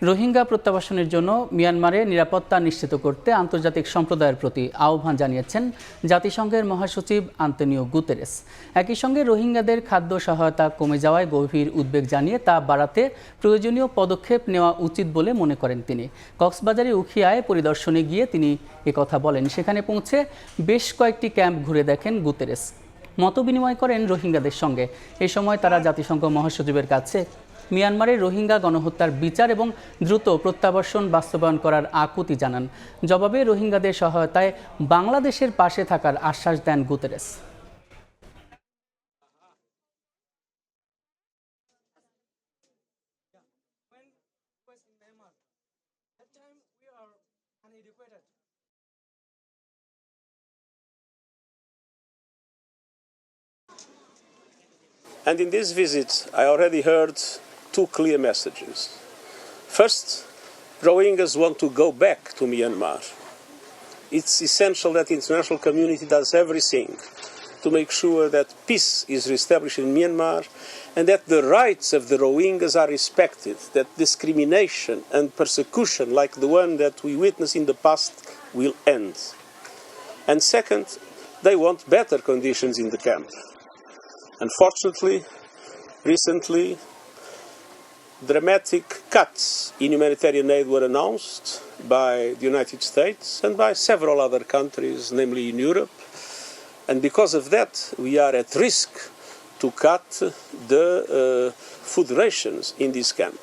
রোহিঙ্গা প্রত্যাবাসনের জন্য মিয়ানমারে নিরাপত্তা নিশ্চিত করতে আন্তর্জাতিক সম্প্রদায়ের প্রতি আহ্বান জানিয়েছেন জাতিসংঘের মহাসচিব আন্তোনিও গুতেরেস। একই সঙ্গে রোহিঙ্গাদের খাদ্য সহায়তা কমে যাওয়ায় গভীর উদ্বেগ জানিয়ে তা বাড়াতে প্রয়োজনীয় পদক্ষেপ নেওয়া উচিত বলে মনে করেন তিনি। কক্সবাজারের উখিয়ায় পরিদর্শনে গিয়ে তিনি একথা বলেন। সেখানে পৌঁছে বেশ কয়েকটি ক্যাম্প ঘুরে দেখেন গুতেরেস, মতবিনিময় করেন রোহিঙ্গাদের সঙ্গে। এ সময় তারা জাতিসংঘ মহাসচিবের কাছে মিয়ানমারের রোহিঙ্গা গণহত্যার বিচার এবং দ্রুত প্রত্যাবাসন বাস্তবায়ন করার আকুতি জানান। জবাবে রোহিঙ্গাদের সহায়তায় বাংলাদেশের পাশে থাকার আশ্বাস দেন Guterres. And in this visit, I already heard two clear messages. First, Rohingyas want to go back to Myanmar. It's essential that the international community does everything to make sure that peace is reestablished in Myanmar and that the rights of the Rohingyas are respected, that discrimination and persecution like the one that we witnessed in the past will end. And second, they want better conditions in the camp. Unfortunately, recently, dramatic cuts in humanitarian aid were announced by the United States and by several other countries, namely in Europe. And because of that, we are at risk to cut the food rations in this camp.